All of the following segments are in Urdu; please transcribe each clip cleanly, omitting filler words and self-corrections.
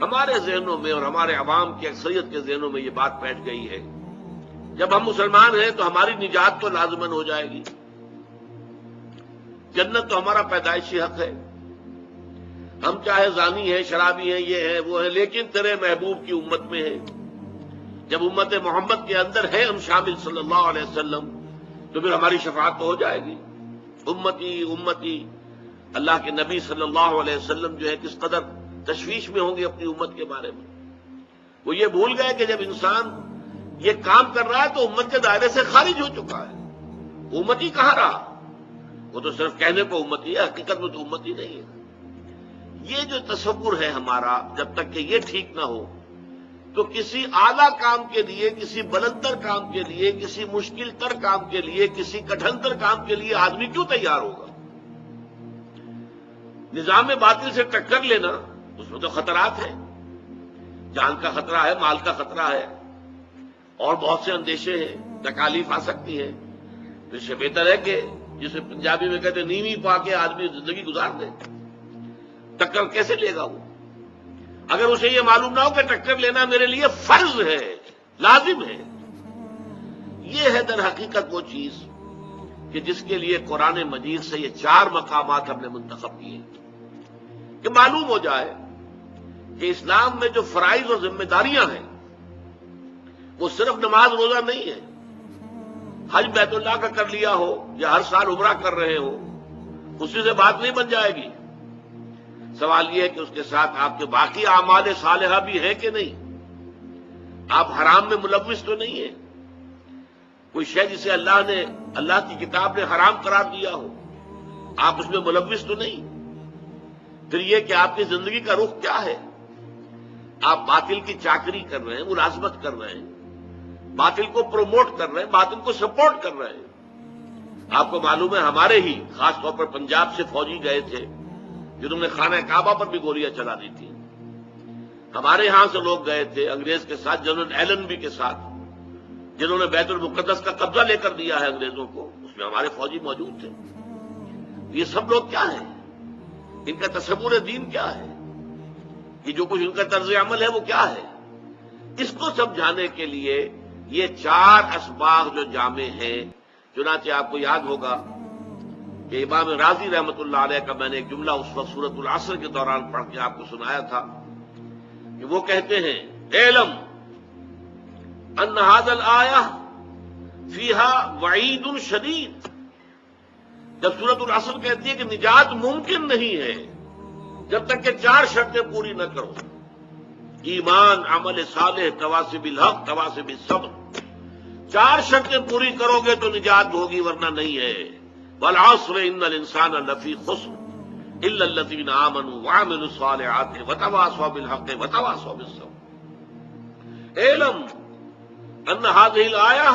ہمارے ذہنوں میں اور ہمارے عوام کی اکثریت کے ذہنوں میں یہ بات بیٹھ گئی ہے، جب ہم مسلمان ہیں تو ہماری نجات تو لازماً ہو جائے گی، جنت تو ہمارا پیدائشی حق ہے، ہم چاہے زانی ہیں، شرابی ہیں، یہ ہیں وہ ہیں، لیکن تیرے محبوب کی امت میں ہے، جب امت محمد کے اندر ہے ہم شامل صلی اللہ علیہ وسلم، تو پھر ہماری شفاعت تو ہو جائے گی۔ امتی امتی، اللہ کے نبی صلی اللہ علیہ وسلم جو ہے کس قدر تشویش میں ہوں گے اپنی امت کے بارے میں۔ وہ یہ بھول گئے کہ جب انسان یہ کام کر رہا ہے تو امت کے دائرے سے خارج ہو چکا ہے، امتی کہاں رہا؟ وہ تو صرف کہنے کو امتی ہے، حقیقت میں تو امتی نہیں ہے۔ یہ جو تصور ہے ہمارا، جب تک کہ یہ ٹھیک نہ ہو تو کسی اعلیٰ کام کے لیے، کسی بلندر کام کے لیے، کسی مشکل تر کام کے لیے، کسی کٹھن تر کام کے لیے آدمی کیوں تیار ہوگا؟ نظام باطل سے ٹکر لینا، اس میں تو خطرات ہیں، جان کا خطرہ ہے، مال کا خطرہ ہے، اور بہت سے اندیشے ہیں، تکالیف آ سکتی ہیں۔ اس سے بہتر ہے کہ جسے پنجابی میں کہتے ہیں نیوی پا کے آدمی زندگی گزار دے۔ ٹکر کیسے لے گا وہ، اگر اسے یہ معلوم نہ ہو کہ ٹکر لینا میرے لیے فرض ہے، لازم ہے؟ یہ ہے در حقیقت وہ چیز کہ جس کے لیے قرآن مجید سے یہ 4 مقامات ہم نے منتخب کیے، کہ معلوم ہو جائے کہ اسلام میں جو فرائض اور ذمہ داریاں ہیں وہ صرف نماز روزہ نہیں ہے، حج بیت اللہ کا کر لیا ہو یا ہر سال عمرہ کر رہے ہو، اسی سے بات نہیں بن جائے گی۔ سوال یہ ہے کہ اس کے ساتھ آپ کے باقی اعمال صالحہ بھی ہیں کہ نہیں؟ آپ حرام میں ملوث تو نہیں ہیں؟ کوئی شے جسے اللہ کی کتاب نے حرام قرار دیا ہو، آپ اس میں ملوث تو نہیں؟ پھر یہ کہ آپ کی زندگی کا رخ کیا ہے؟ آپ باطل کی چاکری کر رہے ہیں، ملازمت کر رہے ہیں، باطل کو پروموٹ کر رہے ہیں، باطل کو سپورٹ کر رہے ہیں۔ آپ کو معلوم ہے ہمارے ہی خاص طور پر پنجاب سے فوجی گئے تھے جنہوں نے خانہ کعبہ پر بھی گولیاں چلا دی تھی، ہمارے یہاں سے لوگ گئے تھے انگریز کے ساتھ، جنرل ایلنبی کے ساتھ، جنہوں نے بیت المقدس کا قبضہ لے کر دیا ہے انگریزوں کو، اس میں ہمارے فوجی موجود تھے۔ یہ سب لوگ کیا ہیں؟ ان کا تصور دین کیا ہے؟ یہ جو کچھ ان کا طرز عمل ہے وہ کیا ہے؟ اس کو سمجھانے کے لیے یہ 4 اسباق جو جامع ہیں، چنانچہ آپ کو یاد ہوگا کہ امام راضی رحمۃ اللہ علیہ کا میں نے ایک جملہ اس وقت سورۃ العصر کے دوران پڑھ کے آپ کو سنایا تھا کہ وہ کہتے ہیں اعلم ان ھذا الآیہ فیہا وعید شدید۔ جب سورۃ العصر کہتی ہے کہ نجات ممکن نہیں ہے جب تک کہ 4 شرطیں پوری نہ کرو، ایمان، عمل صالح، تواصی بالحق، تواصی بالصبر، 4 شرطیں پوری کرو گے تو نجات ہوگی، ورنہ نہیں ہے۔ والعصر ان الانسان لفی خسر الا الذین آمنوا وعملوا الصالحات وتواصوا بالحق وتواصوا بالصبر۔ اعلم ان هذه الآیہ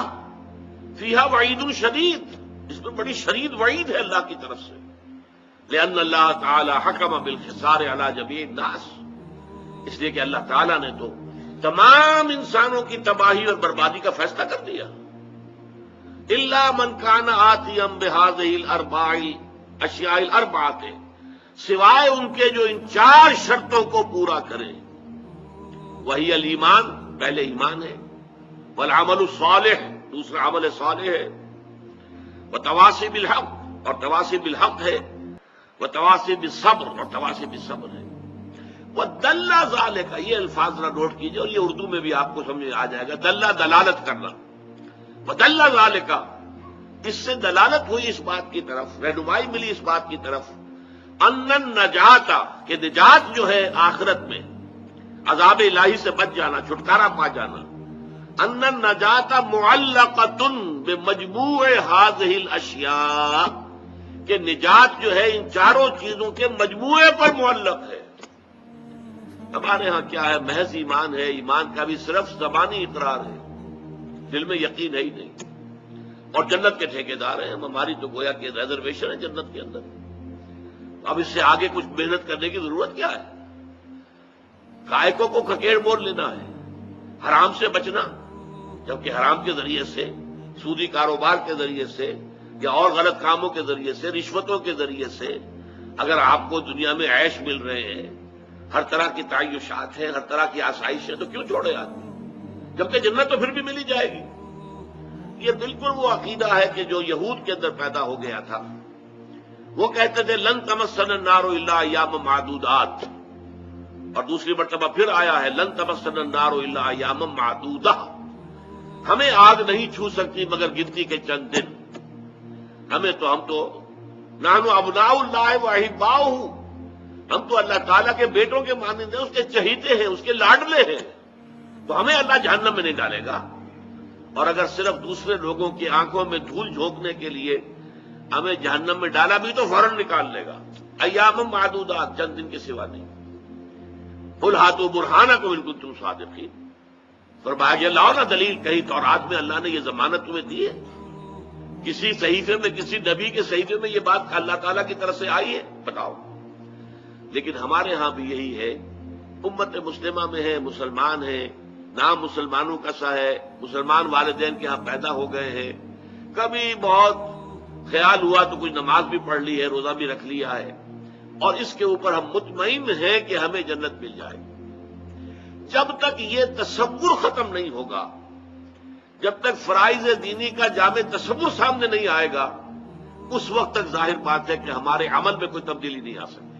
فیہا وعید شدید، اس میں بڑی شدید وعید ہے اللہ کی طرف سے، لأن اللہ تعالی حکم بالخسار علی جمیع الناس، اس لیے کہ اللہ تعالیٰ نے تو تمام انسانوں کی تباہی اور بربادی کا فیصلہ کر دیا۔ الا من کان آتیا بہذہ الاربع اشیاء الاربعۃ، سوائے ان کے جو ان 4 شرطوں کو پورا کرے، وہی الایمان، پہلے ایمان ہے، والعمل الصالح، دوسرا عمل صالح ہے، وتواصی بالحق، اور تواصی بالحق ہے، وتواصی بالصبر، اور تواصی بالصبر ہے۔ وَدَلَّ ذَلِكَ، یہ الفاظ ذرا نوٹ کیجئے اور یہ اردو میں بھی آپ کو سمجھ آ جائے گا، دلہ دلالت کرنا، وَدَلَّ ذَلِكَ، اس سے دلالت ہوئی اس بات کی طرف، رہنمائی ملی اس بات کی طرف، ان النجات، کہ نجات جو ہے آخرت میں عذاب الہی سے بچ جانا، چھٹکارا پا جانا، ان النجات معلقۃ بمجموع هذه الاشیاء، کہ نجات جو ہے ان 4 چیزوں کے مجموعے پر معلق ہے۔ ہمارے ہاں کیا ہے، محض ایمان ہے، ایمان کا بھی صرف زبانی اقرار ہے، دل میں یقین ہے ہی نہیں، اور جنت کے ٹھیکیدار ہیں ہم، ہماری تو گویا کہ ریزرویشن ہے جنت کے اندر۔ اب اس سے آگے کچھ محنت کرنے کی ضرورت کیا ہے؟ کائکوں کو کھکیڑ مور لینا ہے، حرام سے بچنا، جبکہ حرام کے ذریعے سے، سودی کاروبار کے ذریعے سے، یا اور غلط کاموں کے ذریعے سے، رشوتوں کے ذریعے سے اگر آپ کو دنیا میں عیش مل رہے ہیں ہر طرح کی تعیشات ہیں، ہر طرح کی آسائش ہے، تو کیوں چھوڑے آدمی؟ جبکہ جنت تو پھر بھی ملی جائے گی۔ یہ بالکل وہ عقیدہ ہے کہ جو یہود کے اندر پیدا ہو گیا تھا۔ وہ کہتے تھے لن تمسنا النار الا ایام معدودات، اور دوسری مرتبہ پھر آیا ہے لن تمسنا النار الا ایام معدودہ، ہمیں آگ نہیں چھو سکتی مگر گنتی کے چند دن۔ ہم تو نحن ابناء اللہ واحباؤہ، ہم تو اللہ تعالیٰ کے بیٹوں کے مانند ہیں، اس کے چہیتے ہیں، اس کے لاڈلے ہیں، تو ہمیں اللہ جہنم میں نہیں ڈالے گا۔ اور اگر صرف دوسرے لوگوں کی آنکھوں میں دھول جھونکنے کے لیے ہمیں جہنم میں ڈالا بھی تو فوراً نکال لے گا۔ ایام معدودات، چند دن کے سوا نہیں۔ قل ہاتوا برہانکم ان کنتم صادقین، فرمایا کہ لاؤ نا دلیل، کہیں تورات میں اللہ نے یہ ضمانت تمہیں دی ہے؟ کسی صحیفے میں، کسی نبی کے صحیفے میں یہ بات اللہ تعالیٰ کی طرف سے آئی ہے؟ بتاؤ۔ لیکن ہمارے ہاں بھی یہی ہے، امت مسلمہ میں ہے، مسلمان ہیں، نام مسلمانوں کا سا ہے، مسلمان والدین کے ہاں پیدا ہو گئے ہیں، کبھی بہت خیال ہوا تو کچھ نماز بھی پڑھ لی ہے، روزہ بھی رکھ لیا ہے، اور اس کے اوپر ہم مطمئن ہیں کہ ہمیں جنت مل جائے گی۔ جب تک یہ تصور ختم نہیں ہوگا، جب تک فرائض دینی کا جامع تصور سامنے نہیں آئے گا، اس وقت تک ظاہر بات ہے کہ ہمارے عمل میں کوئی تبدیلی نہیں آ سکتی۔